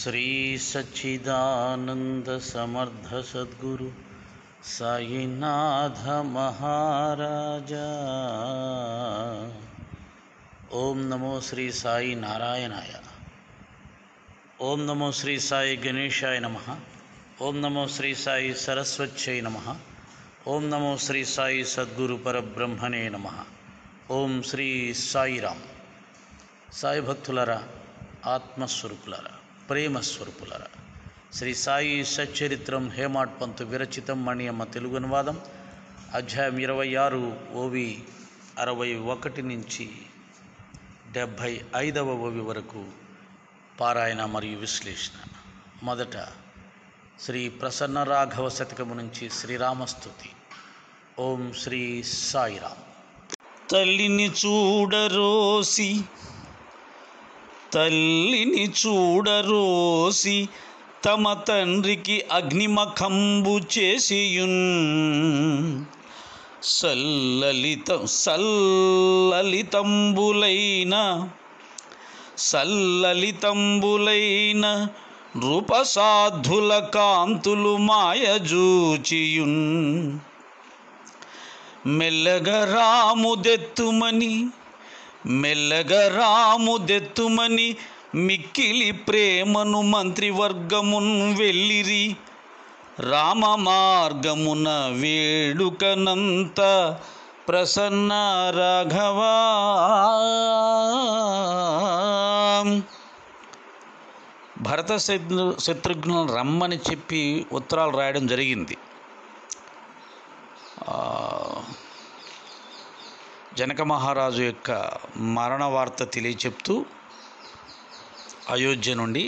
श्री सच्चिदानंद समर्थ सद्गुरु साईनाथ महाराजा। ओम नमो श्री साई नारायणाय। ओम नमो श्री साई गणेशाय नमः। ओम नमो श्री साई सरस्वत्यै नमः। ओम नमो श्री साई सद्गुरु परब्रह्मणे नमः। ओम श्री साईराम। సాయి భక్తులరా, ఆత్మస్వరూపులరా, ప్రేమస్వరూపులరా, శ్రీ సాయి సచ్చరిత్రం హేమాడ్ పంతు విరచితం మణియమ్మ తెలుగు అనువాదం అధ్యాయం 26 ఓవి 61 నుంచి 75వ ఓవి వరకు పారాయణ మరియు విశ్లేషణ. మొదట శ్రీ ప్రసన్న రాఘవ శతకము నుంచి శ్రీరామస్తుతి. ఓం శ్రీ సాయిరామ్. తల్లిని చూడరోసి తమ తండ్రికి అగ్నిమఖంబు చేసియున్ సల్లలితంబులైన రూపసాధుల కాంతులు మాయజూచియున్ మెల్లగా రాముదెత్తుమని మిక్కిలి ప్రేమను మంత్రివర్గమున్ వెళ్ళిరి. రామ మార్గమున వేడుకనంత ప్రసన్న రాఘవా. భరత శత్రుఘ్నులను రమ్మని చెప్పి ఉత్తరాలు రాయడం జరిగింది. జనక మహారాజు యొక్క మరణ వార్త తెలియచెప్తూ అయోధ్య నుండి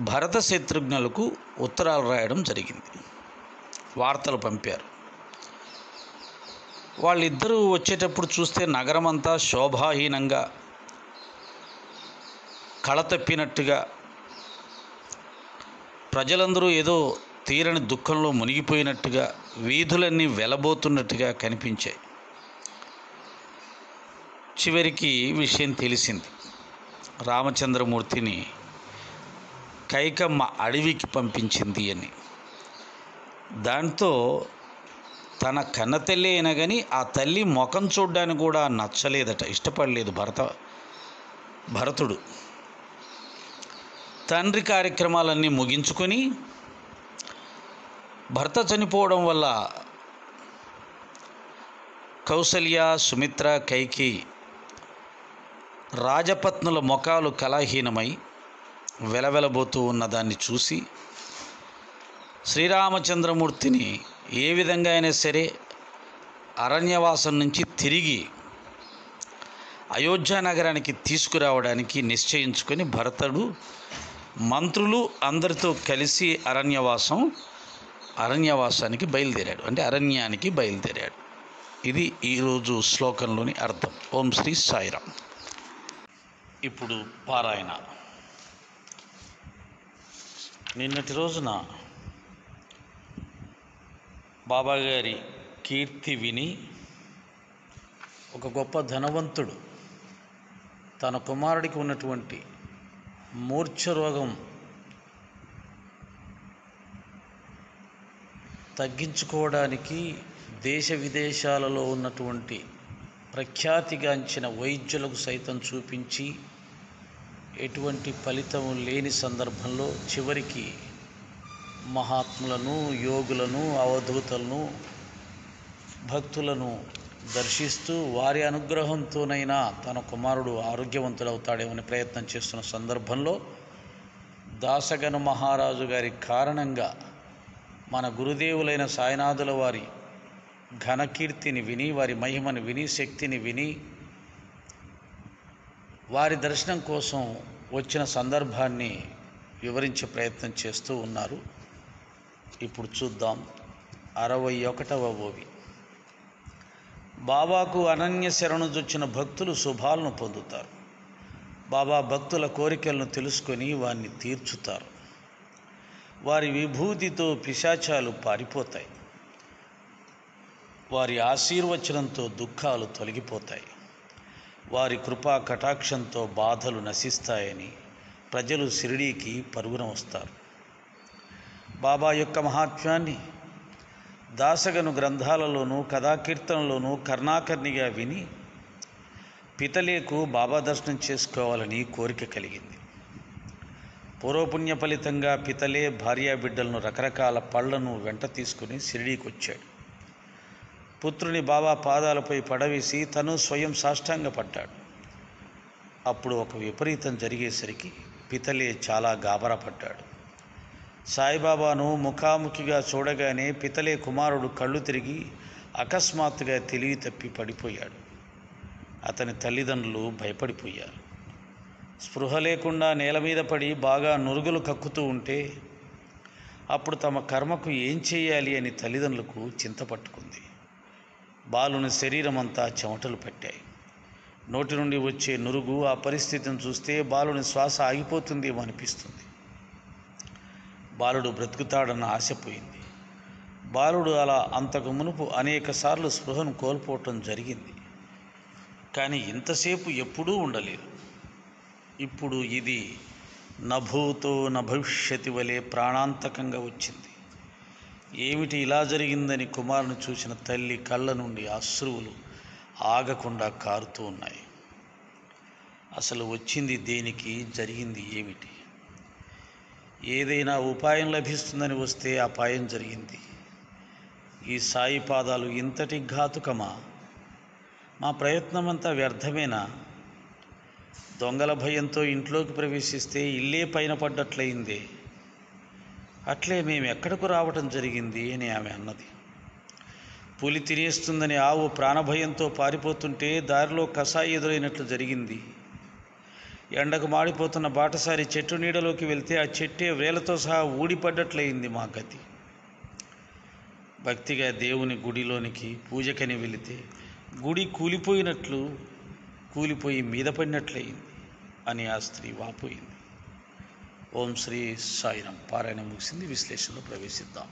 భరత శత్రుఘ్నులకు ఉత్తరాలు రాయడం జరిగింది. వార్తలు పంపారు. వాళ్ళిద్దరూ వచ్చేటప్పుడు చూస్తే నగరమంతా శోభాహీనంగా, కళతప్పినట్టుగా, ప్రజలందరూ ఏదో తీరని దుఃఖంలో మునిగిపోయినట్టుగా, వీధులన్నీ వెలబోతున్నట్టుగా కనిపించాయి. చివరికి విషయం తెలిసింది. రామచంద్రమూర్తిని కైకమ్మ అడవికి పంపించింది అని. దాంతో తన కన్నతల్లి అయినా కానీ ఆ తల్లి ముఖం చూడడానికి కూడా నచ్చలేదట, ఇష్టపడలేదు భరతుడు. తండ్రి కార్యక్రమాలన్నీ ముగించుకొని భర్త చనిపోవడం వల్ల కౌసల్య, సుమిత్ర, కైకేయి రాజపత్నుల ముఖాలు కళాహీనమై వెలవెలబోతూ ఉన్నదాన్ని చూసి శ్రీరామచంద్రమూర్తిని ఏ విధంగా అయినా సరే అరణ్యవాసం నుంచి తిరిగి అయోధ్య నగరానికి తీసుకురావడానికి నిశ్చయించుకొని భరతుడు మంత్రులు అందరితో కలిసి అరణ్యవాసానికి బయలుదేరాడు. అంటే అరణ్యానికి బయలుదేరాడు. ఇది ఈరోజు శ్లోకంలోని అర్థం. ఓం శ్రీ సాయిరామ్. ఇప్పుడు పారాయణ. నిన్నటి రోజున బాబాగారి కీర్తి విని ఒక గొప్ప ధనవంతుడు తన కుమారుడికి ఉన్నటువంటి మూర్ఛ రోగం తగ్గించుకోవడానికి దేశ విదేశాలలో ఉన్నటువంటి ప్రఖ్యాతిగాంచిన వైద్యులకు సైతం చూపించి ఎటువంటి ఫలితం లేని సందర్భంలో చివరికి మహాత్ములను, యోగులను, అవధూతలను, భక్తులను దర్శిస్తూ వారి అనుగ్రహంతోనైనా తన కుమారుడు ఆరోగ్యవంతుడవుతాడేమని ప్రయత్నం చేస్తున్న సందర్భంలో దాసగణ మహారాజు గారి కారణంగా మన గురుదేవులైన సాయినాథుల వారి ఘనకీర్తిని విని, వారి మహిమను విని, శక్తిని విని, వారి దర్శనం కోసం వచ్చిన సందర్భాన్ని వివరించే ప్రయత్నం చేస్తూ ఉన్నారు. ఇప్పుడు చూద్దాం 61వ ఓవి. బాబాకు అనన్య శరణుజొచ్చిన భక్తులు శుభాలను పొందుతారు. బాబా భక్తుల కోరికలను తెలుసుకొని వారిని తీర్చుతారు. వారి విభూతితో పిశాచాలు పారిపోతాయి. వారి ఆశీర్వచనంతో దుఃఖాలు తొలగిపోతాయి. వారి కృపా కటాక్షంతో బాధలు నశిస్తాయని ప్రజలు షిరిడీకి పరుగున వస్తారు. బాబా యొక్క మహాత్మ్యాన్ని దాసగను గ్రంథాలలోనూ కథాకీర్తనలోనూ కర్ణాకర్ణిగా విని పితలేకు బాబా దర్శనం చేసుకోవాలని కోరిక కలిగింది. పూర్వపుణ్య ఫలితంగా పితలే భార్యాబిడ్డలను రకరకాల పళ్లను వెంట తీసుకుని షిరిడీకి వచ్చాడు. పుత్రుని బాబా పాదాలపై పడవేసి తను స్వయం సాష్టాంగపడ్డాడు. అప్పుడు ఒక విపరీతం జరిగేసరికి పితలే చాలా గాబరాపడ్డాడు. సాయిబాబాను ముఖాముఖిగా చూడగానే పితలే కుమారుడు కళ్ళు తిరిగి అకస్మాత్తుగా తెలివి తప్పి పడిపోయాడు. అతని తల్లిదండ్రులు భయపడిపోయారు. స్పృహ లేకుండా నేల మీద పడి బాగా నురుగులు కక్కుతూ ఉంటే అప్పుడు తమ కర్మకు ఏం చేయాలి అని తల్లిదండ్రులకు చింత పట్టుకుంది. బాలుని శరీరం అంతా చెమటలు పట్టాయి. నోటి నుండి వచ్చే నురుగు ఆ పరిస్థితిని చూస్తే బాలుని శ్వాస ఆగిపోతుందేమో అనిపిస్తుంది. బాలుడు బ్రతుకుతాడన్న ఆశపోయింది. బాలుడు అలా అంతకు మునుపు అనేక సార్లు స్పృహను కోల్పోవటం జరిగింది. కానీ ఇంతసేపు ఎప్పుడూ ఉండలేదు. ఇప్పుడు ఇది నభూతో నభవిష్యతి వలె ప్రాణాంతకంగా వచ్చింది. ఏమిటి ఇలా జరిగిందని కుమారుని చూసిన తల్లి కళ్ళ నుండి అశ్రువులు ఆగకుండా కారుతూ ఉన్నాయి. అసలు వచ్చింది దేనికి, జరిగింది ఏమిటి? ఏదైనా ఉపాయం లభిస్తుందని వస్తే అపాయం జరిగింది. ఈ సాయి పాదాలు ఇంతటి ఘాతుకమా? మా ప్రయత్నమంతా వ్యర్థమేనా? దొంగల భయంతో ఇంట్లోకి ప్రవేశిస్తే ఇల్లే పైన పడ్డట్లయిందే. అట్లే మేము ఎక్కడకు రావటం జరిగింది అని ఆమె అన్నది. పులి తినేస్తుందని ఆవు ప్రాణభయంతో పారిపోతుంటే దారిలో కసాయి ఎదురైనట్లు జరిగింది. ఎండకు మాడిపోతున్న బాటసారి చెట్టు నీడలోకి వెళ్తే ఆ చెట్టే వేలతో సహా ఊడిపడ్డట్లయింది మా గతి. భక్తిగా దేవుని గుడిలోనికి పూజకని వెళితే గుడి కూలిపోయి మీద పడినట్లయింది అని ఆ స్త్రీ వాపోయింది. ఓం శ్రీ సాయిరాం. పారాయణ ముగిసింది. విశ్లేషణలో ప్రవేశిద్దాం.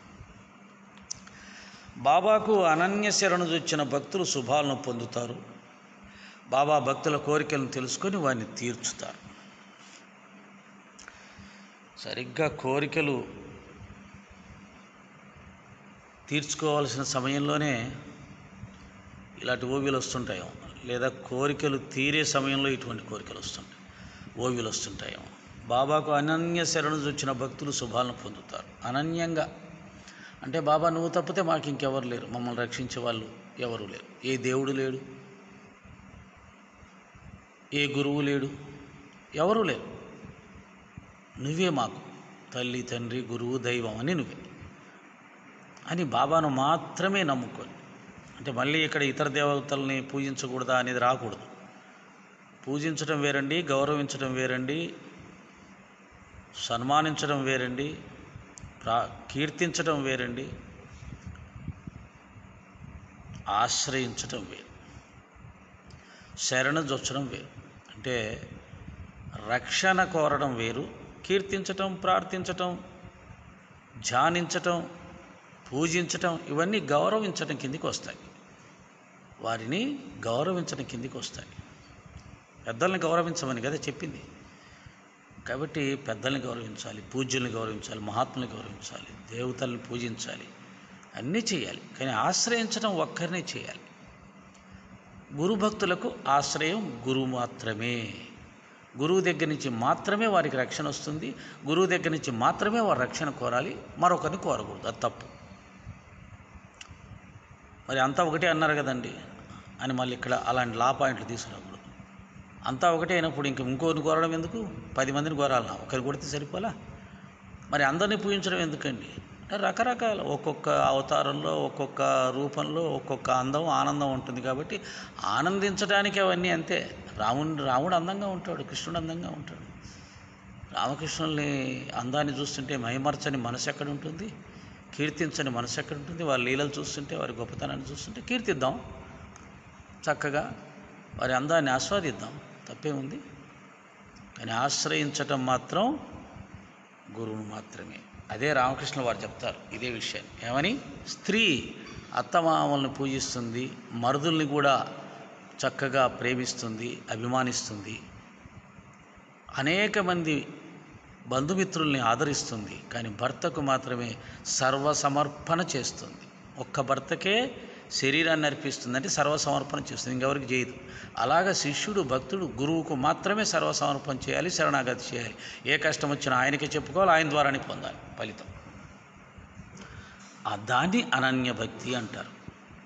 బాబాకు అనన్య శరణు వచ్చిన భక్తులు శుభాలను పొందుతారు. బాబా భక్తుల కోరికలను తెలుసుకొని వారిని తీర్చుతారు. సరిగ్గా కోరికలు తీర్చుకోవాల్సిన సమయంలోనే ఇలాంటి ఓవిలు వస్తుంటాయేమో, లేదా కోరికలు తీరే సమయంలో ఇటువంటి కోరికలు వస్తుంటాయి, ఓవిలు వస్తుంటాయేమో. బాబాకు అనన్య శరణు వచ్చిన భక్తులు శుభాలను పొందుతారు. అనన్యంగా అంటే బాబా నువ్వు తప్పితే మాకు ఇంకెవరు లేరు, మమ్మల్ని రక్షించే వాళ్ళు ఎవరు లేరు, ఏ దేవుడు లేడు, ఏ గురువు లేడు, ఎవరూ లేరు, నువ్వే మాకు తల్లి, తండ్రి, గురువు, దైవం అని నువ్వే అని బాబాను మాత్రమే నమ్ముకొని, అంటే మళ్ళీ ఇక్కడ ఇతర దేవతల్ని పూజించకూడదా అనేది రాకూడదు. పూజించడం వేరండి, గౌరవించడం వేరండి, సన్మానించడం వేరండి, కీర్తించడం వేరండి, ఆశ్రయించడం వేరు, శరణ జొచ్చడం వేరు. అంటే రక్షణ కోరడం వేరు, కీర్తించటం, ప్రార్థించటం, ధ్యానించటం, పూజించటం ఇవన్నీ గౌరవించడం కిందికి వస్తాయి. వారిని గౌరవించడం కిందికి వస్తాయి. పెద్దల్ని గౌరవించమని కదా చెప్పింది. కాబట్టి పెద్దల్ని గౌరవించాలి, పూజ్యుల్ని గౌరవించాలి, మహాత్ముల్ని గౌరవించాలి, దేవతల్ని పూజించాలి, అన్నీ చేయాలి. కానీ ఆశ్రయించడం ఒక్కరినే చేయాలి. గురుభక్తులకు ఆశ్రయం గురువు మాత్రమే. గురువు దగ్గర నుంచి మాత్రమే వారికి రక్షణ వస్తుంది. గురువు దగ్గర నుంచి మాత్రమే వారు రక్షణ కోరాలి, మరొకరిని కోరకూడదు. అది తప్పు. మరి అంతా ఒకటే అన్నారు కదండి అని మళ్ళీ ఇక్కడ అలాంటి లా పాయింట్లు తీసుకురాకూడదు. అంతా ఒకటే అయినప్పుడు ఇంకోరిని కోరడం ఎందుకు? 10 మందిని కోరాలన్నా, ఒకరిని కొడితే సరిపోలా? మరి అందరినీ పూజించడం ఎందుకండి? అంటే రకరకాల ఒక్కొక్క అవతారంలో, ఒక్కొక్క రూపంలో ఒక్కొక్క అందం, ఆనందం ఉంటుంది. కాబట్టి ఆనందించడానికి అవన్నీ అంతే. రాముడు అందంగా ఉంటాడు, కృష్ణుడు అందంగా ఉంటాడు. రామకృష్ణుల్ని అందాన్ని చూస్తుంటే మైమర్చని మనసు ఎక్కడ ఉంటుంది? కీర్తించని మనసు ఎక్కడ ఉంటుంది? వారి లీలలు చూస్తుంటే, వారి గొప్పతనాన్ని చూస్తుంటే కీర్తిద్దాం, చక్కగా వారి అందాన్ని ఆస్వాదిద్దాం, తప్పేముంది? కానీ ఆశ్రయించటం మాత్రం గురువును మాత్రమే. అదే రామకృష్ణ వారు చెప్తారు ఇదే విషయాన్ని. ఏమని? స్త్రీ అత్తమామల్ని పూజిస్తుంది, మరుదుల్ని కూడా చక్కగా ప్రేమిస్తుంది, అభిమానిస్తుంది. అనేక మంది బంధుమిత్రుల్ని ఆదరిస్తుంది, కానీ భర్తకు మాత్రమే సర్వసమర్పణ చేస్తుంది. ఒక్క భర్తకే శరీరాన్ని అర్పిస్తుంది, అంటే సర్వసమర్పణ చేస్తుంది, ఇంకెవరికి చేయదు. అలాగ శిష్యుడు భక్తుడు గురువుకు మాత్రమే సర్వసమర్పణ చేయాలి, శరణాగతి చేయాలి. ఏ కష్టం వచ్చినా ఆయనకే చెప్పుకోవాలి, ఆయన ద్వారానే పొందాలి ఫలితం. దాన్ని అనన్య భక్తి అంటారు.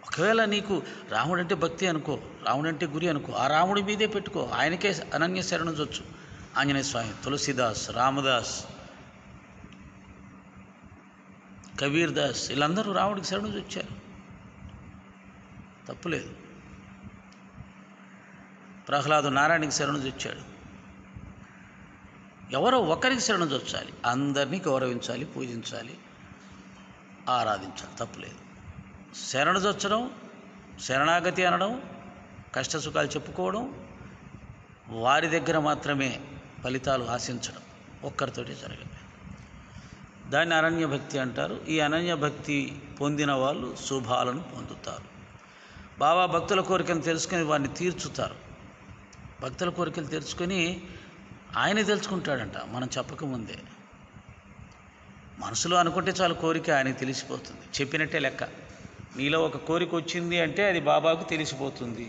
ఒకవేళ నీకు రాముడు అంటే భక్తి అనుకో, రాముడు అంటే గురి అనుకో, ఆ రాముడి మీదే పెట్టుకో, ఆయనకే అనన్య శరణొచ్చు. ఆంజనేయ స్వామి, తులసిదాస్, రామదాస్, కబీర్ దాస్, వీళ్ళందరూ రాముడికి శరణు వచ్చారు, తప్పులేదు. ప్రహ్లాదు నారాయణకి శరణు వచ్చాడు. ఎవరో ఒకరికి శరణు వచ్చాలి, అందరినీ గౌరవించాలి, పూజించాలి, ఆరాధించాలి, తప్పులేదు. శరణుజొచ్చడం, శరణాగతి అనడం, కష్టసుఖాలు చెప్పుకోవడం, వారి దగ్గర మాత్రమే ఫలితాలు ఆశించడం ఒక్కరితోటి జరగదు. దాన్ని అనన్య భక్తి అంటారు. ఈ అనన్య భక్తి పొందిన వాళ్ళు శుభాలను పొందుతారు. బాబా భక్తుల కోరికను తెలుసుకొని వారిని తీర్చుతారు. భక్తుల కోరికలు తెలుసుకొని ఆయనే తెలుసుకుంటాడంట, మనం చెప్పకముందే. మనసులో అనుకుంటే చాలు, కోరిక ఆయనకి తెలిసిపోతుంది, చెప్పినట్టే లెక్క. నీలో ఒక కోరిక వచ్చింది అంటే అది బాబాకు తెలిసిపోతుంది,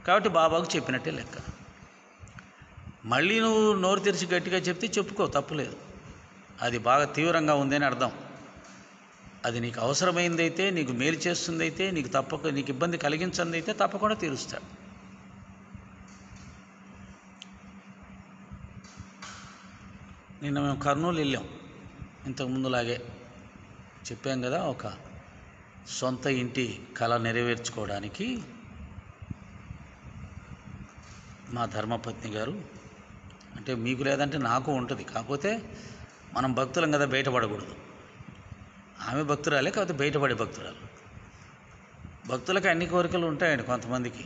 కాబట్టి బాబాకు చెప్పినట్టే లెక్క. మళ్ళీ నువ్వు నోరు తెరిచి గట్టిగా చెప్తే చెప్పుకో, తప్పులేదు. అది బాగా తీవ్రంగా ఉందని అర్థం. అది నీకు అవసరమైందైతే, నీకు మేలు చేస్తుందైతే, నీకు ఇబ్బంది కలిగించిందైతే తప్పకుండా తీరుస్తాడు. నిన్న మేము కర్నూలు వెళ్ళాం. ఇంతకుముందులాగే చెప్పాం కదా, ఒక సొంత ఇంటి కళ నెరవేర్చుకోవడానికి మా ధర్మపత్ని గారు, అంటే మీకు లేదంటే నాకు ఉంటుంది, కాకపోతే మనం భక్తులం కదా, బయటపడకూడదు. ఆమె భక్తురాలే, కాకపోతే బయటపడే భక్తురాలు. భక్తులకు అన్ని కోరికలు ఉంటాయండి కొంతమందికి,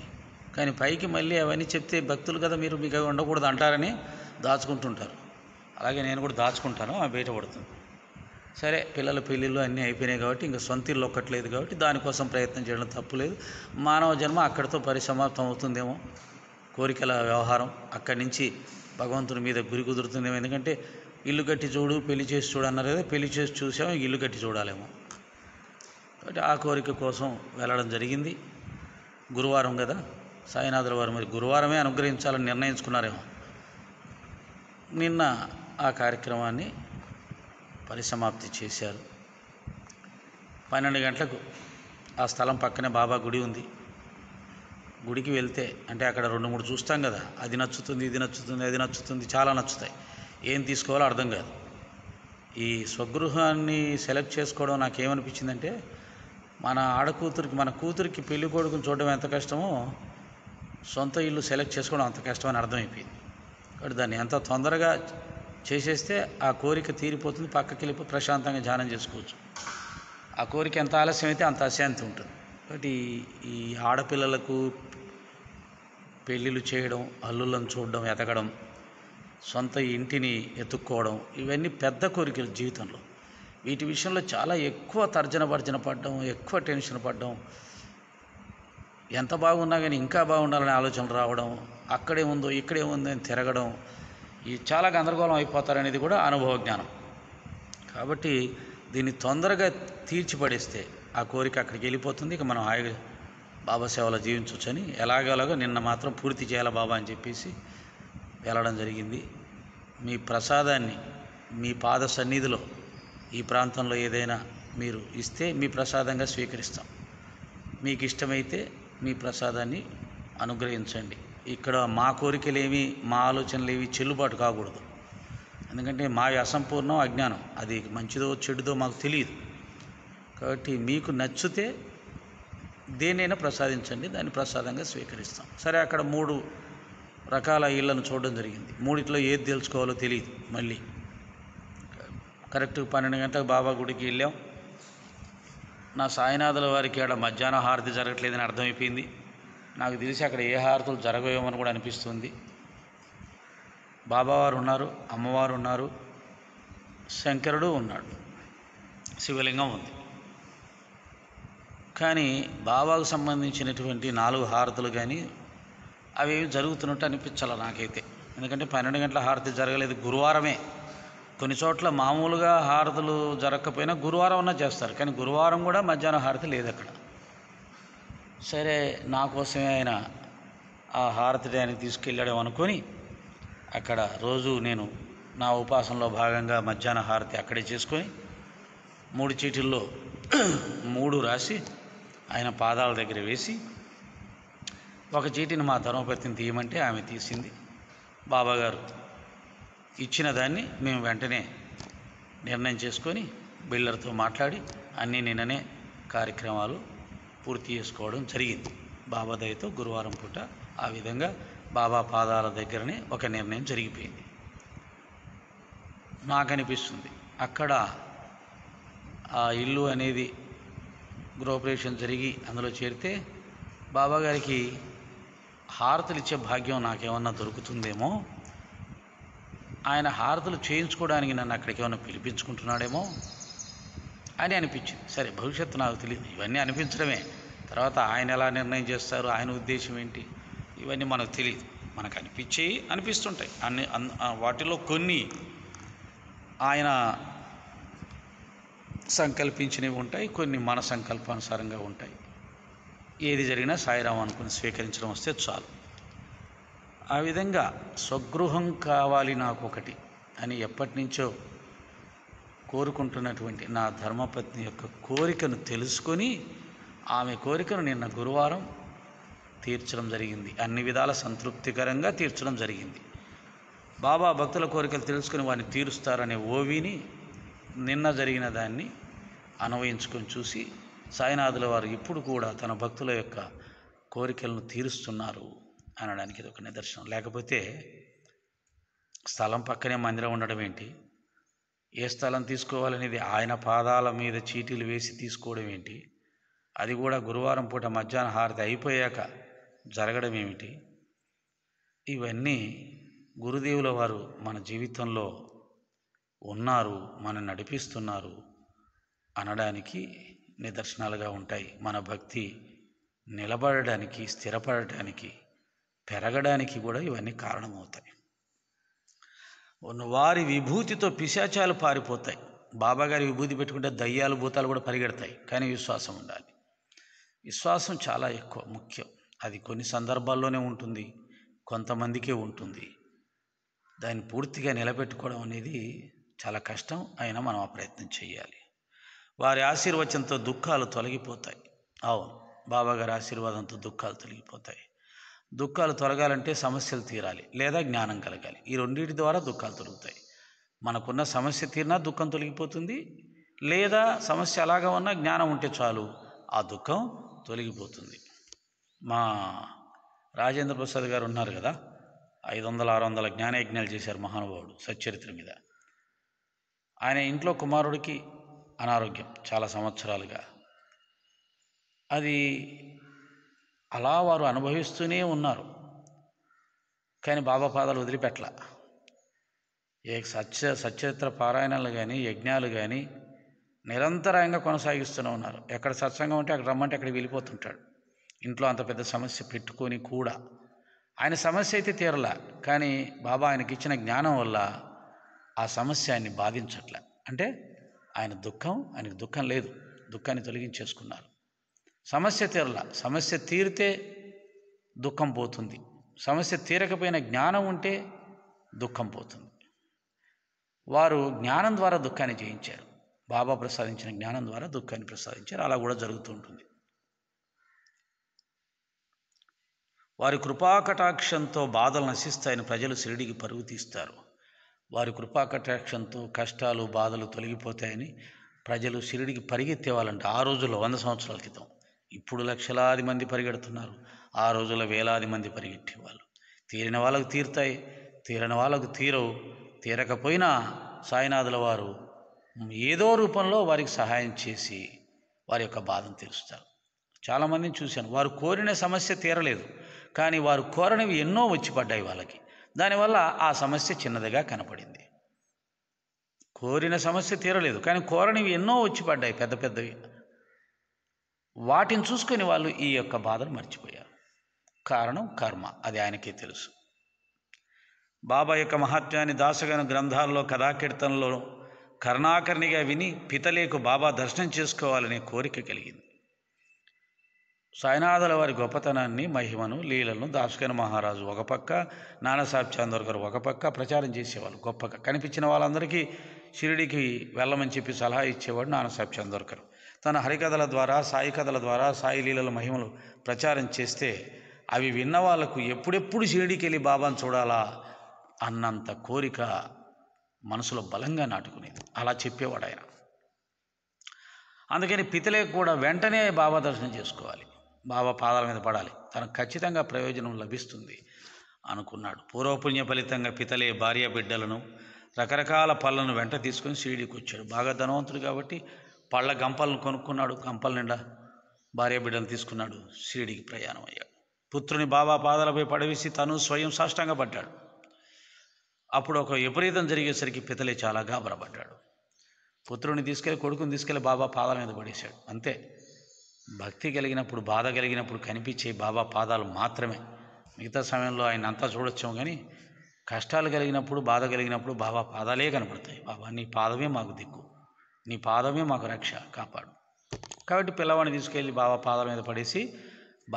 కానీ పైకి మళ్ళీ అవన్నీ చెప్తే భక్తులు కదా మీరు, మీకు అవి ఉండకూడదు అంటారని దాచుకుంటుంటారు. అలాగే నేను కూడా దాచుకుంటాను, ఆమె బయటపడుతుంది. సరే, పిల్లల పెళ్ళిళ్ళు అన్నీ అయిపోయినాయి కాబట్టి ఇంకా సొంత ఇల్లు ఒక్కట్లేదు కాబట్టి దానికోసం ప్రయత్నం చేయడం తప్పులేదు. మానవ జన్మ అక్కడితో పరిసమాప్తం అవుతుందేమో, కోరికల వ్యవహారం అక్కడి నుంచి భగవంతుని మీద గురి కుదురుతుందేమో. ఎందుకంటే ఇల్లు కట్టి చూడు, పెళ్లి చేసి చూడు అన్నారు కదా, పెళ్లి చేసి చూసాము, ఇల్లు కట్టి చూడాలేమో. కాబట్టి ఆ కోరిక కోసం వెళ్ళడం జరిగింది. గురువారం కదా, సాయినాథుల వారు మరి గురువారమే అనుగ్రహించాలని నిర్ణయించుకున్నారేమో. నిన్న ఆ కార్యక్రమాన్ని పరిసమాప్తి చేశారు. 12 గంటలకు ఆ స్థలం పక్కనే బాబా గుడి ఉంది. గుడికి వెళ్తే అంటే అక్కడ 2-3 చూస్తాం కదా, అది నచ్చుతుంది, ఇది నచ్చుతుంది, అది నచ్చుతుంది, చాలా నచ్చుతాయి. ఏం తీసుకోవాలో అర్థం కాదు. ఈ స్వగృహాన్ని సెలెక్ట్ చేసుకోవడం నాకేమనిపించిందంటే, మన కూతురికి పెళ్లి కొడుకుని చూడడం ఎంత కష్టమో, సొంత ఇల్లు సెలెక్ట్ చేసుకోవడం అంత కష్టమని అర్థమైపోయింది. కాబట్టి దాన్ని ఎంత తొందరగా చేసేస్తే ఆ కోరిక తీరిపోతుంది, పక్కకి వెళ్ళిపోయి ప్రశాంతంగా ధ్యానం చేసుకోవచ్చు. ఆ కోరిక ఎంత ఆలస్యం అయితే అంత అశాంతి ఉంటుంది. కాబట్టి ఈ ఆడపిల్లలకు పెళ్ళిళ్ళు చేయడం, అల్లుళ్ళను చూడడం, ఎదగడం, సొంత ఇంటిని ఎత్తుక్కోవడం, ఇవన్నీ పెద్ద కోరికలు జీవితంలో. వీటి విషయంలో చాలా ఎక్కువ తర్జన పడడం, ఎక్కువ టెన్షన్ పడడం, ఎంత బాగున్నా కానీ ఇంకా బాగుండాలనే ఆలోచనలు రావడం, అక్కడే ఉందో ఇక్కడే ఉందో అని తిరగడం, ఈ చాలా గందరగోళం అయిపోతారనేది కూడా అనుభవ జ్ఞానం. కాబట్టి దీన్ని తొందరగా తీర్చిపడేస్తే ఆ కోరిక అక్కడికి వెళ్ళిపోతుంది. ఇక మనం హాయిగా బాబా సేవలో జీవించవచ్చని ఎలాగోలాగో నిన్న మాత్రం పూర్తి చేయాలి బాబా అని చెప్పేసి వెళ్ళడం జరిగింది. మీ ప్రసాదాన్ని మీ పాద సన్నిధిలో ఈ ప్రాంతంలో ఏదైనా మీరు ఇస్తే మీ ప్రసాదంగా స్వీకరిస్తాం. మీకు ఇష్టమైతే మీ ప్రసాదాన్ని అనుగ్రహించండి. ఇక్కడ మా కోరికలేమి, మా ఆలోచనలేవి చెల్లుబాటు కాకూడదు. ఎందుకంటే మావి అసంపూర్ణం, అజ్ఞానం. అది మంచిదో చెడుదో మాకు తెలియదు. కాబట్టి మీకు నచ్చితే దేనైనా ప్రసాదించండి, దాన్ని ప్రసాదంగా స్వీకరిస్తాం. సరే, అక్కడ 3 రకాల ఇళ్లను చూడడం జరిగింది. 3 ఏది తెలుసుకోవాలో తెలియదు. మళ్ళీ కరెక్ట్ 12 గంటలకు బాబా గుడికి వెళ్ళాం. నా సాయినాథుల వారికి ఆడ మధ్యాహ్నం హారతి జరగట్లేదని అర్థమైపోయింది. నాకు తెలిసి అక్కడ ఏ హారతులు జరగవేమని కూడా అనిపిస్తుంది. బాబావారు ఉన్నారు, అమ్మవారు ఉన్నారు, శంకరుడు ఉన్నాడు, శివలింగం ఉంది. కానీ బాబాకు సంబంధించినటువంటి 4 హారతులు కానీ అవి జరుగుతున్నట్టు అనిపించాలి నాకైతే. ఎందుకంటే 12 గంటల హారతి జరగలేదు, గురువారమే. కొన్ని చోట్ల మామూలుగా హారతులు జరగకపోయినా గురువారం అన్నా చేస్తారు, కానీ గురువారం కూడా మధ్యాహ్నం హారతి లేదు అక్కడ. సరే, నా కోసమే ఆయన ఆ హారతి టయానికి తీసుకెళ్ళాడు అనుకొని అక్కడ రోజు నేను నా ఉపాసనలో భాగంగా మధ్యాహ్న హారతి అక్కడే చేసుకొని 3 చీటీల్లో 3 రాసి ఆయన పాదాల దగ్గర వేసి, ఒక చీటీని మా ధర్మపత్నిని తీయమంటే ఆమె తీసింది. బాబాగారు ఇచ్చిన దాన్ని మేము వెంటనే నిర్ణయం చేసుకొని బిల్డర్తో మాట్లాడి అన్నీ నిన్ననే కార్యక్రమాలు పూర్తి చేసుకోవడం జరిగింది. బాబా దయతో గురువారం పూట ఆ విధంగా బాబా పాదాల దగ్గరనే ఒక నిర్ణయం జరిగిపోయింది. నాకు అనిపిస్తుంది అక్కడ ఆ ఇల్లు అనేది గృహప్రవేశం జరిగి అందులో చేరితే బాబాగారికి హారతులు ఇచ్చే భాగ్యం నాకేమన్నా దొరుకుతుందేమో, ఆయన హారతులు చేయించుకోవడానికి నన్ను అక్కడికి ఏమన్నా పిలిపించుకుంటున్నాడేమో అని అనిపించింది. సరే, భవిష్యత్తు నాకు తెలియదు, ఇవన్నీ అనిపించడమే. తర్వాత ఆయన ఎలా నిర్ణయం చేస్తారు, ఆయన ఉద్దేశం ఏంటి, ఇవన్నీ మనకు తెలియదు. మనకు అనిపిస్తుంటాయి. వాటిలో కొన్ని ఆయన సంకల్పించినవి ఉంటాయి, కొన్ని మన సంకల్పానుసారంగా ఉంటాయి. ఏది జరిగినా సాయిరాం అనుకుని స్వీకరించడం వస్తే చాలు. ఆ విధంగా స్వగృహం కావాలి నాకు ఒకటి అని ఎప్పటి నుంచో కోరుకుంటున్నటువంటి నా ధర్మపత్ని యొక్క కోరికను తెలుసుకొని ఆమె కోరికను నిన్న గురువారం తీర్చడం జరిగింది. అన్ని విధాల సంతృప్తికరంగా తీర్చడం జరిగింది. బాబా భక్తుల కోరికలు తెలుసుకుని వారిని తీరుస్తారనే ఓవిని నిన్న జరిగిన దాన్ని అన్వయించుకొని చూసి సాయినాథుల వారు ఇప్పుడు కూడా తన భక్తుల యొక్క కోరికలను తీరుస్తున్నారు అనడానికి ఇది ఒక నిదర్శనం. లేకపోతే స్థలం పక్కనే మందిరం ఉండడం ఏంటి, ఏ స్థలం తీసుకోవాలనేది ఆయన పాదాల మీద చీటీలు వేసి తీసుకోవడం ఏంటి, అది కూడా గురువారం పూట మధ్యాహ్న హారతి అయిపోయాక జరగడం ఏమిటి, ఇవన్నీ గురుదేవుల వారు మన జీవితంలో ఉన్నారు, మనం నడిపిస్తున్నారు అనడానికి నిదర్శనాలుగా ఉంటాయి. మన భక్తి నిలబడడానికి, స్థిరపడటానికి, పెరగడానికి కూడా ఇవన్నీ కారణమవుతాయి. వారి విభూతితో పిశాచాలు పారిపోతాయి. బాబాగారి విభూతి పెట్టుకుంటే దయ్యాలు భూతాలు కూడా పరిగెడతాయి. కానీ విశ్వాసం ఉండాలి. విశ్వాసం చాలా ఎక్కువ ముఖ్యం. అది కొన్ని సందర్భాల్లోనే ఉంటుంది, కొంతమందికే ఉంటుంది. దాన్ని పూర్తిగా నిలబెట్టుకోవడం అనేది చాలా కష్టం. అయినా మనం ఆ ప్రయత్నం చేయాలి. వారి ఆశీర్వచనంతో దుఃఖాలు తొలగిపోతాయి. అవును, బాబాగారి ఆశీర్వాదంతో దుఃఖాలు తొలగిపోతాయి. దుఃఖాలు తొలగాలంటే సమస్యలు తీరాలి, లేదా జ్ఞానం కలగాలి. ఈ రెండింటి ద్వారా దుఃఖాలు తొలగుతాయి. మనకున్న సమస్య తీరినా దుఃఖం తొలగిపోతుంది, లేదా సమస్య అలాగా ఉన్నా జ్ఞానం ఉంటే చాలు ఆ దుఃఖం తొలగిపోతుంది. మా రాజేంద్ర ప్రసాద్ గారు ఉన్నారు కదా, 500-600 జ్ఞానయజ్ఞాలు చేశారు మహానుభావుడు సచ్చరిత్ర మీద. ఆయన ఇంట్లో కుమారుడికి అనారోగ్యం చాలా సంవత్సరాలుగా. అది అలా వారు అనుభవిస్తూనే ఉన్నారు. కానీ బాబా పాదాలు వదిలిపెట్టల. సచ్చరిత్ర పారాయణాలు కానీ యజ్ఞాలు కానీ నిరంతరంగా కొనసాగిస్తూనే ఉన్నారు. ఎక్కడ సత్సంగం ఉంటే అక్కడ రమ్మంటే అక్కడికి వెళ్ళిపోతుంటాడు. ఇంట్లో అంత పెద్ద సమస్య పెట్టుకొని కూడా ఆయన సమస్య అయితే తీరలా, కానీ బాబా ఆయనకి ఇచ్చిన జ్ఞానం వల్ల ఆ సమస్య ఆయన్ని బాధించట్లే. అంటే ఆయనకు దుఃఖం లేదు, దుఃఖాన్ని తొలగించేసుకున్నారు. సమస్య తీరలా. సమస్య తీరితే దుఃఖం పోతుంది. సమస్య తీరకపోయిన జ్ఞానం ఉంటే దుఃఖం పోతుంది. వారు జ్ఞానం ద్వారా దుఃఖాన్ని జయించారు. బాబా ప్రసాదించిన జ్ఞానం ద్వారా దుఃఖాన్ని ప్రసాదించారు. అలా కూడా జరుగుతూ ఉంటుంది. వారి కృపాకటాక్షంతో బాధలు నశిస్తాయని ప్రజలు షిరిడీకి పరుగు తీస్తారు. వారి కృపాకటాక్షంతో కష్టాలు బాధలు తొలగిపోతాయని ప్రజలు షిరిడీకి పరిగెత్తేవాళ్ళంట. ఆ రోజుల్లో 100 సంవత్సరాల క్రితం. ఇప్పుడు లక్షలాది మంది పరిగెడుతున్నారు. ఆ రోజుల్లో వేలాది మంది పరిగెట్టేవాళ్ళు. తీరిన వాళ్ళకు తీరుతాయి, తీరని వాళ్ళకు తీరవు. తీరకపోయినా సాయినాథుల వారు ఏదో రూపంలో వారికి సహాయం చేసి వారి యొక్క బాధను తీరుస్తారు. చాలామందిని చూశాను, వారు కోరిన సమస్య తీరలేదు, కానీ వారు కోరనివి ఎన్నో వచ్చి పడ్డాయి వాళ్ళకి. దానివల్ల ఆ సమస్య చిన్నదిగా కనపడింది. కోరిన సమస్య తీరలేదు, కానీ కోరనివి ఎన్నో వచ్చి పడ్డాయి పెద్ద పెద్దవి. వాటిని చూసుకొని వాళ్ళు ఈ యొక్క బాధను మర్చిపోయారు. కారణం కర్మ, అది ఆయనకే తెలుసు. బాబా యొక్క మహాత్మ్యాన్ని దాసగన గ్రంథాల్లో కథాకీర్తనలో కరుణాకర్ణిగా విని పితలేకు బాబా దర్శనం చేసుకోవాలనే కోరిక కలిగింది. సాయినాథుల వారి గొప్పతనాన్ని, మహిమను, లీలను దాసగన మహారాజు ఒక పక్క, నానాసాహెబ్ చందోర్కర్ ఒక పక్క ప్రచారం చేసేవాళ్ళు. గొప్పగా కనిపించిన వాళ్ళందరికీ షిరిడీకి వెళ్ళమని చెప్పి సలహా ఇచ్చేవాడు నానాసాహెబ్ చందోర్కర్. తన హరికథల ద్వారా, సాయి కథల ద్వారా సాయి లీలల మహిమలు ప్రచారం చేస్తే అవి విన్న వాళ్ళకు ఎప్పుడెప్పుడు షిరిడీకి వెళ్ళి బాబాను చూడాలా అన్నంత కోరిక మనసులో బలంగా నాటుకునేది. అలా చెప్పేవాడు ఆయన. అందుకని పితలేకు కూడా వెంటనే బాబా దర్శనం చేసుకోవాలి, బాబా పాదాల మీద పడాలి, తనకు ఖచ్చితంగా ప్రయోజనం లభిస్తుంది అనుకున్నాడు. పూర్వపుణ్య ఫలితంగా పితలే భార్య బిడ్డలను, రకరకాల పళ్ళను వెంట తీసుకొని షిరిడీకి వచ్చాడు. బాగా ధనవంతుడు కాబట్టి పళ్ళ గంపలను కొనుక్కున్నాడు. గంపల నిండా భార్య బిడ్డలు తీసుకున్నాడు. షిరిడీకి ప్రయాణం అయ్యాడు. పుత్రుని బాబా పాదాలపై పడవేసి తను స్వయం సాష్టాంగపడ్డాడు. అప్పుడు ఒక విపరీతం జరిగేసరికి పితలే చాలా గాబరపడ్డాడు. పుత్రుని తీసుకెళ్ళి, కొడుకుని తీసుకెళ్ళి బాబా పాదాల మీద పడేశాడు. అంతే. భక్తి కలిగినప్పుడు, బాధ కలిగినప్పుడు కనిపించే బాబా పాదాలు మాత్రమే. మిగతా సమయంలో ఆయన అంతా చూడొచ్చాము, కానీ కష్టాలు కలిగినప్పుడు, బాధ కలిగినప్పుడు బాబా పాదాలే కనపడతాయి. బాబా నీ పాదమే మాకు దిక్కు, నీ పాదమే మాకు రక్ష, కాపాడు. కాబట్టి పిల్లవాడిని తీసుకెళ్ళి బాబా పాదాల మీద పడేసి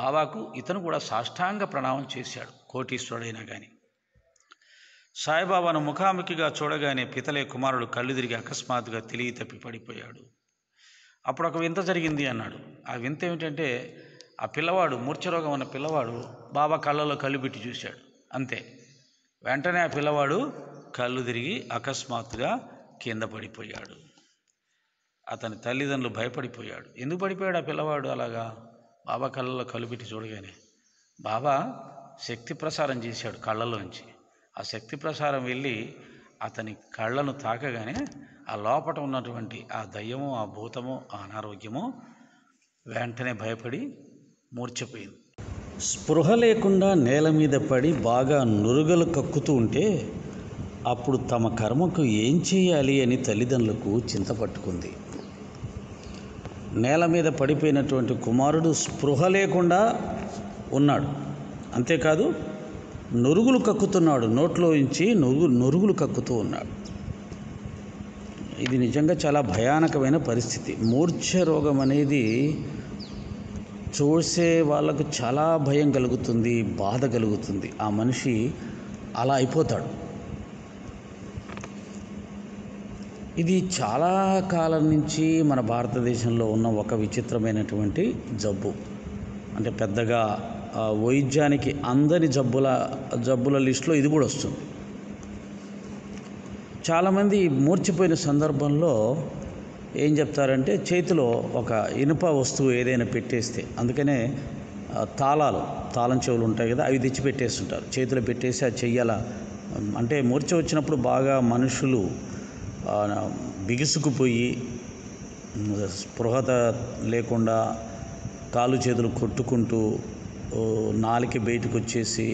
బాబాకు ఇతను కూడా సాష్టాంగ ప్రణామం చేశాడు. కోటీశ్వరుడైనా కానీ సాయిబాబాను ముఖాముఖిగా చూడగానే పితలే కుమారుడు కళ్ళు తిరిగి అకస్మాత్తుగా తెలివి తప్పి పడిపోయాడు. అప్పుడు ఒక వింత జరిగింది అన్నాడు. ఆ వింత ఏమిటంటే, ఆ పిల్లవాడు, మూర్ఛరోగం ఉన్న పిల్లవాడు బాబా కళ్ళలో కళ్ళు పెట్టి చూశాడు. అంతే. వెంటనే ఆ పిల్లవాడు కళ్ళు తిరిగి అకస్మాత్తుగా కింద పడిపోయాడు. అతని తల్లిదండ్రులు భయపడిపోయాడు. ఎందుకు పడిపోయాడు ఆ పిల్లవాడు అలాగా? బాబా కళ్ళలో కళ్ళు పెట్టి చూడగానే బాబా శక్తి ప్రసారం చేశాడు కళ్ళలోంచి. ఆ శక్తి ప్రసారం వెళ్ళి అతని కళ్ళను తాకగానే ఆ లోపట ఉన్నటువంటి ఆ దయ్యము, ఆ భూతము, ఆ అనారోగ్యము వెంటనే భయపడి మూర్ఛపోయింది. స్పృహ లేకుండా నేల మీద పడి బాగా నురుగలు కక్కుతూ ఉంటే అప్పుడు తమ కర్మకు ఏం చేయాలి అని తల్లిదండ్రులకు చింత పట్టుకుంది. నేల మీద పడిపోయినటువంటి కుమారుడు స్పృహ లేకుండా ఉన్నాడు. అంతేకాదు, నురుగులు కక్కుతున్నాడు. నోట్లో నుంచి నురుగులు కక్కుతూ ఉన్నాడు. ఇది నిజంగా చాలా భయానకమైన పరిస్థితి. మూర్ఛ రోగం అనేది చూసే వాళ్ళకు చాలా భయం కలుగుతుంది, బాధ కలుగుతుంది. ఆ మనిషి అలా అయిపోతాడు. ఇది చాలా కాలం నుంచి మన భారతదేశంలో ఉన్న ఒక విచిత్రమైనటువంటి జబ్బు. అంటే పెద్దగా వైద్యానికి అందని జబ్బుల లిస్టులో ఇది కూడా వస్తుంది. చాలామంది మూర్ఛపోయిన సందర్భంలో ఏం చెప్తారంటే, చేతిలో ఒక ఇనుప వస్తువు ఏదైనా పెట్టేస్తే, అందుకనే తాళం చెవులు ఉంటాయి కదా, అవి తెచ్చి పెట్టేస్తుంటారు. చేతిలో పెట్టేసి అది చెయ్యాల. అంటే మూర్ఛ వచ్చినప్పుడు బాగా మనుషులు బిగుసుకుపోయి స్పృహత లేకుండా కాలు చేతులు కొట్టుకుంటూ నాలిక బయటకు వచ్చేసి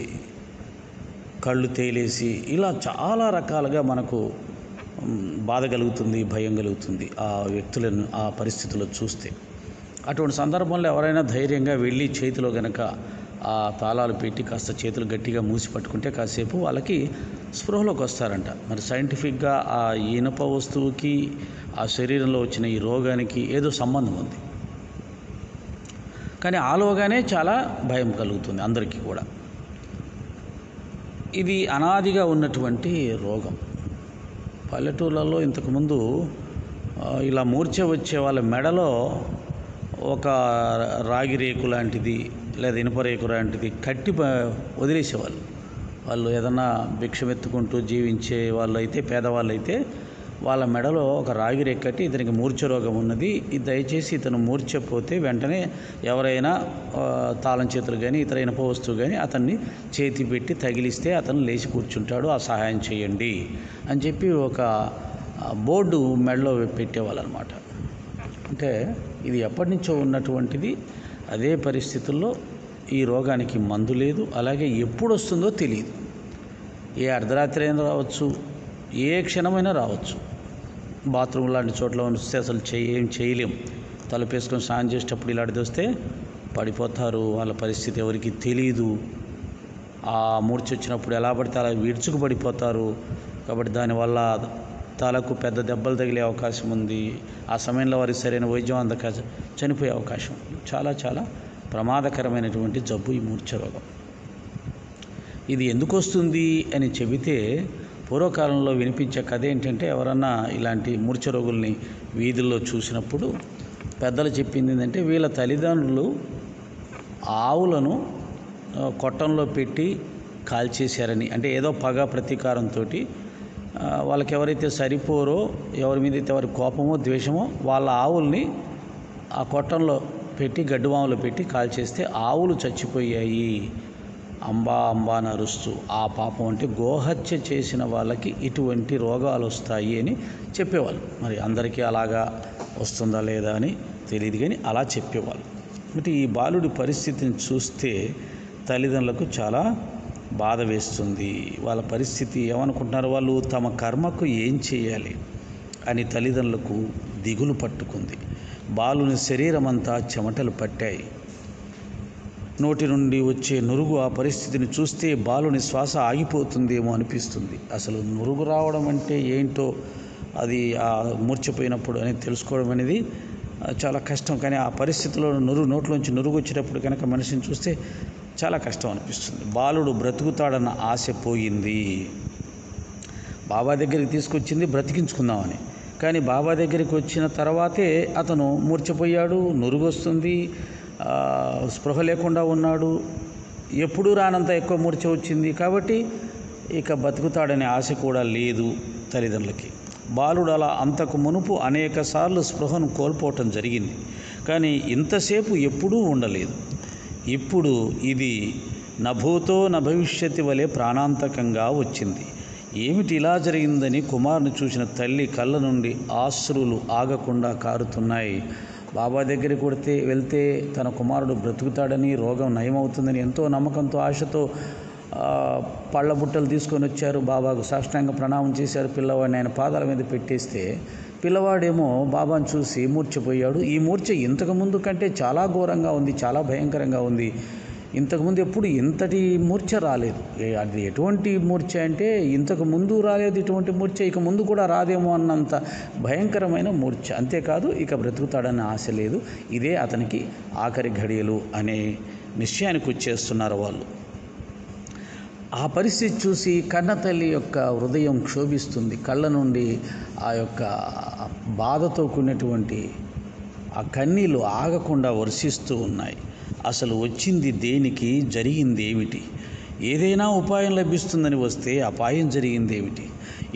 కళ్ళు తేలేసి ఇలా చాలా రకాలుగా మనకు బాధ కలుగుతుంది, భయం కలుగుతుంది ఆ వ్యక్తులను ఆ పరిస్థితుల్లో చూస్తే. అటువంటి సందర్భంలో ఎవరైనా ధైర్యంగా వెళ్ళి చేతిలో గనక ఆ తాళాలు పెట్టి కాస్త చేతులు గట్టిగా మూసి పట్టుకుంటే కాసేపు వాళ్ళకి స్పృహలోకి వస్తారంట. మరి సైంటిఫిక్గా ఆ ఇనుప వస్తువుకి ఆ శరీరంలో వచ్చిన ఈ రోగానికి ఏదో సంబంధం ఉంది. కానీ ఆలోగానే చాలా భయం కలుగుతుంది అందరికీ కూడా. ఇది అనాదిగా ఉన్నటువంటి రోగం. పల్లెటూళ్ళలో ఇంతకుముందు ఇలా మూర్ఛ వచ్చే వాళ్ళ మెడలో ఒక రాగి రేకు లాంటిది లేదా ఇనుప రేకు లాంటిది కట్టి వదిలేసేవాళ్ళు. వాళ్ళు ఏదన్నా భిక్షమెత్తుకుంటూ జీవించే వాళ్ళు అయితే, పేదవాళ్ళు అయితే వాళ్ళ మెడలో ఒక రాగి రేకు కట్టి, ఇతనికి మూర్ఛ రోగం ఉన్నది, దయచేసి ఇతను మూర్ఛపోతే వెంటనే ఎవరైనా తాళం చేతులు కానీ ఇతర ఇనుప వస్తువు కానీ అతన్ని చేతి పెట్టి తగిలిస్తే అతను లేచి కూర్చుంటాడు, ఆ సహాయం చేయండి అని చెప్పి ఒక బోర్డు మెడలో పెట్టేవాళ్ళు అనమాట. అంటే ఇది ఎప్పటి నుంచో ఉన్నటువంటిది. అదే పరిస్థితుల్లో ఈ రోగానికి మందు లేదు, అలాగే ఎప్పుడు వస్తుందో తెలియదు. ఏ అర్ధరాత్రి అయినా రావచ్చు, ఏ క్షణమైనా రావచ్చు. బాత్రూమ్ లాంటి చోట్ల వస్తే అసలు ఏం చేయలేం. తలుపేసుకొని స్నానం చేసేటప్పుడు ఇలాంటిది వస్తే పడిపోతారు. వాళ్ళ పరిస్థితి ఎవరికి తెలియదు. ఆ మూర్ఛ వచ్చినప్పుడు ఎలా పడితే అలా విడుచుకు పడిపోతారు. కాబట్టి దానివల్ల తలకు పెద్ద దెబ్బలు తగిలే అవకాశం ఉంది. ఆ సమయంలో వారికి సరైన వైద్యం అందక చనిపోయే అవకాశం ఉంది. చాలా చాలా ప్రమాదకరమైనటువంటి జబ్బు ఈ మూర్ఛ రోగం. ఇది ఎందుకు వస్తుంది అని చెబితే పూర్వకాలంలో వినిపించే కథ ఏంటంటే, ఎవరన్నా ఇలాంటి మూర్ఛ రోగుల్ని వీధుల్లో చూసినప్పుడు పెద్దలు చెప్పింది ఏంటంటే, వీళ్ళ తల్లిదండ్రులు ఆవులను కొట్టంలో పెట్టి కాల్చేశారని, అంటే ఏదో పగ ప్రతీకారంతో వాళ్ళకి ఎవరైతే సరిపోరో, ఎవరి మీద అయితే ఎవరి కోపమో ద్వేషమో, వాళ్ళ ఆవుల్ని ఆ కొట్టంలో పెట్టి గడ్డివాములో పెట్టి కాల్చేస్తే ఆవులు చచ్చిపోయాయి, అంబా అంబా అని అరుస్తూ. ఆ పాపం అంటే గోహత్య చేసిన వాళ్ళకి ఇటువంటి రోగాలు వస్తాయి అని చెప్పేవాళ్ళు. మరి అందరికీ అలాగా వస్తుందా లేదా అని తెలియదు, కానీ అలా చెప్పేవాళ్ళు. అంటే ఈ బాలుడి పరిస్థితిని చూస్తే తల్లిదండ్రులకు చాలా బాధ వేస్తుంది. వాళ్ళ పరిస్థితి ఏమనుకుంటున్నారు, వాళ్ళు తమ కర్మకు ఏం చేయాలి అని తల్లిదండ్రులకు దిగులు పట్టుకుంది. బాలుని శరీరం అంతా చెమటలు పట్టాయి. నోటి నుండి వచ్చే నురుగు ఆ పరిస్థితిని చూస్తే బాలుని శ్వాస ఆగిపోతుందేమో అనిపిస్తుంది. అసలు నురుగు రావడం అంటే ఏంటో, అది ఆ మూర్ఛపోయినప్పుడు అనేది తెలుసుకోవడం అనేది చాలా కష్టం. కానీ ఆ పరిస్థితిలో నోట్లోంచి నురుగు వచ్చేటప్పుడు కనుక మనిషిని చూస్తే చాలా కష్టం అనిపిస్తుంది. బాలుడు బ్రతుకుతాడన్న ఆశ పోయింది. బాబా దగ్గరికి తీసుకొచ్చింది బ్రతికించుకుందామని, కానీ బాబా దగ్గరికి వచ్చిన తర్వాతే అతను మూర్ఛపోయాడు, నురుగు వస్తుంది, స్పృహ లేకుండా ఉన్నాడు, ఎప్పుడూ రానంత ఎక్కువ మూర్ఛ వచ్చింది. కాబట్టి ఇక బతుకుతాడనే ఆశ కూడా లేదు తల్లిదండ్రులకి. బాలుడు అలా అంతకు మునుపు అనేక సార్లు స్పృహను కోల్పోవటం జరిగింది, కానీ ఇంతసేపు ఎప్పుడూ ఉండలేదు. ఇప్పుడు ఇది నభూతో నభవిష్యతి వలె ప్రాణాంతకంగా వచ్చింది. ఏమిటి ఇలా జరిగిందని కుమారుని చూసిన తల్లి కళ్ళ నుండి ఆశ్రులు ఆగకుండా కారుతున్నాయి. బాబా దగ్గరికి వెళ్తే తన కుమారుడు బ్రతుకుతాడని, రోగం నయమవుతుందని ఎంతో నమ్మకంతో ఆశతో పళ్ళ బుట్టలు తీసుకొని వచ్చారు. బాబాకు సాష్టాంగ ప్రణామం చేశారు. పిల్లవాడిని ఆయన పాదాల మీద పెట్టేస్తే పిల్లవాడేమో బాబాను చూసి మూర్ఛపోయాడు. ఈ మూర్ఛ ఇంతకుముందు కంటే చాలా ఘోరంగా ఉంది, చాలా భయంకరంగా ఉంది. ఇంతకుముందు ఎప్పుడు ఇంతటి మూర్ఛ రాలేదు. అది ఎటువంటి మూర్ఛ అంటే ఇంతకు ముందు రాలేదు ఇటువంటి మూర్ఛ, ఇక ముందు కూడా రాదేమో అన్నంత భయంకరమైన మూర్ఛ. అంతేకాదు ఇక బ్రతుకుతాడన్న ఆశ లేదు. ఇదే అతనికి ఆఖరి ఘడియలు అనే నిశ్చయానికి వచ్చేస్తున్నారు వాళ్ళు. ఆ పరిస్థితి చూసి కన్నతల్లి యొక్క హృదయం క్షోభిస్తుంది. కళ్ళ నుండి ఆ యొక్క బాధతో కూడినటువంటి ఆ కన్నీళ్ళు ఆగకుండా వర్షిస్తూ ఉన్నాయి. అసలు వచ్చింది దేనికి, జరిగింది ఏమిటి? ఏదైనా ఉపాయం లభిస్తుందని వస్తే అపాయం జరిగింది ఏమిటి?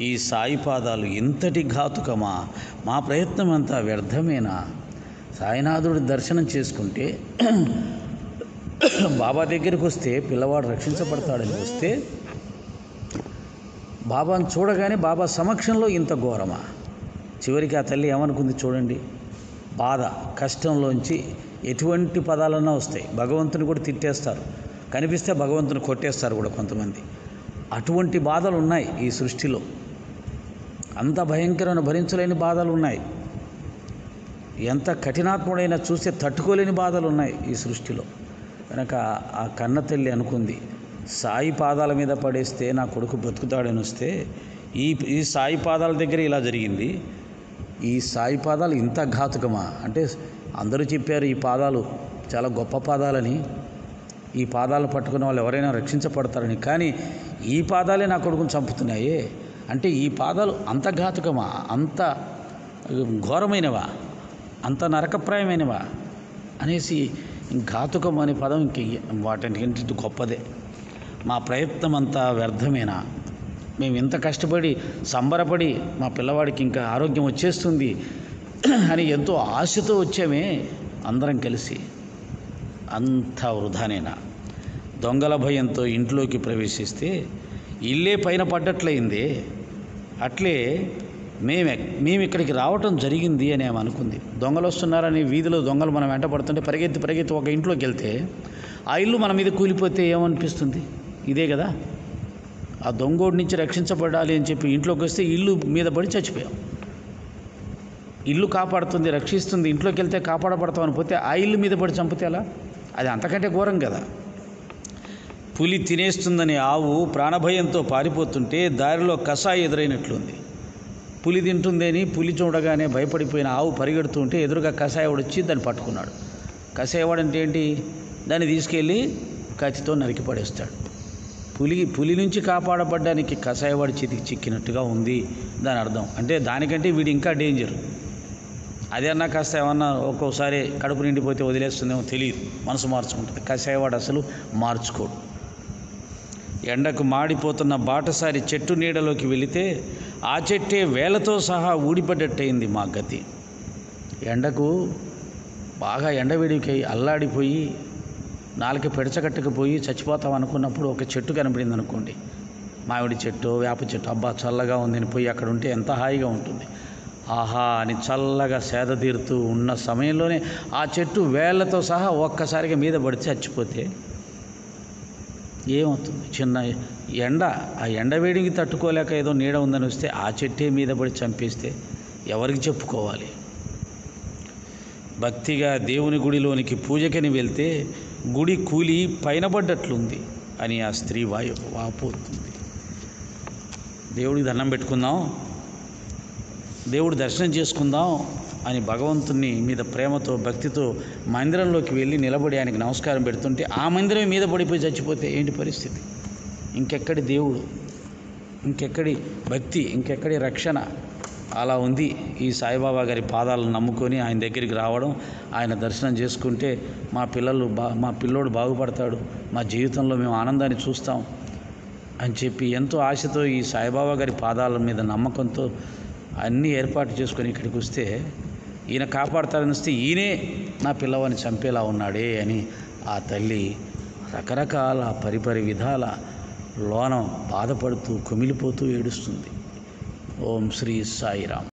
ఈ సాయి పాదాలు ఇంతటి ఘాతుకమా? మా ప్రయత్నం అంతా వ్యర్థమేనా? సాయినాథుడి దర్శనం చేసుకుంటే బాబా దగ్గరికి వస్తే పిల్లవాడు రక్షించబడతాడని వస్తే, బాబాను చూడగానే బాబా సమక్షంలో ఇంత ఘోరమా? చివరికి ఆ తల్లి ఏమనుకుంది చూడండి. బాధ, కష్టంలోంచి ఎటువంటి పదాలన్నా వస్తాయి. భగవంతుని కూడా తిట్టేస్తారు, కనిపిస్తే భగవంతుని కొట్టేస్తారు కూడా కొంతమంది. అటువంటి బాధలు ఉన్నాయి ఈ సృష్టిలో. అంత భయంకరమైన భరించలేని బాధలు ఉన్నాయి. ఎంత కఠినాత్ముడైనా చూస్తే తట్టుకోలేని బాధలు ఉన్నాయి ఈ సృష్టిలో. కనుక ఆ కన్న తల్లి అనుకుంది, సాయి పాదాల మీద పడేస్తే నా కొడుకు బ్రతుకుతాడని వస్తే ఈ సాయి పాదాల దగ్గర ఇలా జరిగింది. ఈ సాయి పాదాలు ఇంత ఘాతుకమా? అంటే అందరూ చెప్పారు ఈ పాదాలు చాలా గొప్ప పాదాలని, ఈ పాదాలను పట్టుకున్న వాళ్ళు ఎవరైనా రక్షించబడతారని, కానీ ఈ పాదాలే నా కొడుకుని చంపుతున్నాయే అంటే ఈ పాదాలు అంత ఘాతుకమా, అంత ఘోరమైనవా, అంత నరకప్రాయమైనవా అనేసి, ఘాతుకం అనే పదం ఇంక వాటింటి గొప్పదే. మా ప్రయత్నం అంతా వ్యర్థమేనా? మేము ఇంత కష్టపడి సంబరపడి మా పిల్లవాడికి ఇంకా ఆరోగ్యం వచ్చేస్తుంది అని ఎంతో ఆశతో వచ్చామే అందరం కలిసి, అంత వృధానేనా? దొంగల భయంతో ఇంట్లోకి ప్రవేశిస్తే ఇల్లే పైన పడ్డట్లయింది. అట్లే మేము ఇక్కడికి రావటం జరిగింది అని ఆమె అనుకుంది. దొంగలు వస్తున్నారని వీధిలో దొంగలు మనం వెంట పడుతుంటే పరిగెత్తి ఒక ఇంట్లోకి వెళ్తే ఆ ఇల్లు మన మీద కూలిపోతే ఏమనిపిస్తుంది? ఇదే కదా. ఆ దొంగోడి నుంచి రక్షించబడాలి అని చెప్పి ఇంట్లోకి వస్తే ఇల్లు మీద పడి చచ్చిపోయాం. ఇల్లు కాపాడుతుంది, రక్షిస్తుంది, ఇంట్లోకి వెళ్తే కాపాడబడతామని పోతే ఆ ఇల్లు మీద పడి చంపితే ఎలా? అది అంతకంటే ఘోరం కదా. పులి తినేస్తుందని ఆవు ప్రాణభయంతో పారిపోతుంటే దారిలో కసాయి ఎదురైనట్లుంది. పులి తింటుందని పులి చూడగానే భయపడిపోయిన ఆవు పరిగెడుతూ ఉంటే ఎదురుగా కషాయవాడు వచ్చి దాన్ని పట్టుకున్నాడు. కషాయవాడు అంటే ఏంటి? దాన్ని తీసుకెళ్ళి కత్తితో నరికి పడేస్తాడు. పులి నుంచి కాపాడబడ్డానికి కషాయవాడి చేతికి చిక్కినట్టుగా ఉంది దాని అర్థం. అంటే దానికంటే వీడు ఇంకా డేంజర్. అదేమన్నా కాస్త ఏమన్నా ఒక్కోసారి కడుపు నిండిపోతే వదిలేస్తుందేమో తెలియదు, మనసు మార్చుకుంటుంది. కషాయవాడు అసలు మార్చుకోడు. ఎండకు మాడిపోతున్న బాటసారి చెట్టు నీడలోకి వెళితే ఆ చెట్టే వేళ్లతో సహా ఊడిపడ్డట్టయింది మా గతి. ఎండకు బాగా ఎండవేడికి అల్లాడిపోయి నాలుక పెడచగట్టకపోయి చచ్చిపోతాం అనుకున్నప్పుడు ఒక చెట్టు కనపడింది అనుకోండి, మామిడి చెట్టు, వేప చెట్టు, అబ్బా చల్లగా ఉందని పోయి అక్కడ ఉంటే ఎంత హాయిగా ఉంటుంది. ఆహా అని చల్లగా సేద తీరుతూ ఉన్న సమయంలోనే ఆ చెట్టు వేళ్లతో సహా ఒక్కసారిగా మీద పడితే చచ్చిపోతే ఏమవుతుంది? చిన్న ఎండ, ఆ ఎండవేడికి తట్టుకోలేక ఏదో నీడ ఉందని వస్తే ఆ చెట్టే మీద పడి చంపేస్తే ఎవరికి చెప్పుకోవాలి? భక్తిగా దేవుని గుడిలోనికి పూజకని వెళ్తే గుడి కూలి పైన పడ్డట్లుంది అని ఆ స్త్రీ వాపోతుంది. దేవుడికి దండం పెట్టుకుందాం, దేవుడు దర్శనం చేసుకుందాం అని భగవంతుని మీద ప్రేమతో భక్తితో మందిరంలోకి వెళ్ళి నిలబడి ఆయనకి నమస్కారం పెడుతుంటే ఆ మందిరం మీద పడిపోయి చచ్చిపోతే ఏంటి పరిస్థితి? ఇంకెక్కడి దేవుడు, ఇంకెక్కడి భక్తి, ఇంకెక్కడి రక్షణ? అలా ఉంది ఈ సాయిబాబా గారి పాదాలను నమ్ముకొని ఆయన దగ్గరికి రావడం, ఆయన దర్శనం చేసుకుంటే మా పిల్లోడు బాగుపడతాడు, మా జీవితంలో మేము ఆనందాన్ని చూస్తాం అని చెప్పి ఎంతో ఆశతో ఈ సాయిబాబా గారి పాదాల మీద నమ్మకంతో అన్నీ ఏర్పాటు చేసుకొని ఇక్కడికి వస్తే ఈయన కాపాడతారని వస్తే ఈయనే నా పిల్లవాడిని చంపేలా ఉన్నాడే అని ఆ తల్లి రకరకాల పరిపరి విధాల లోన బాధపడుతూ కుమిలిపోతూ ఏడుస్తుంది. ఓం శ్రీ సాయిరామ్.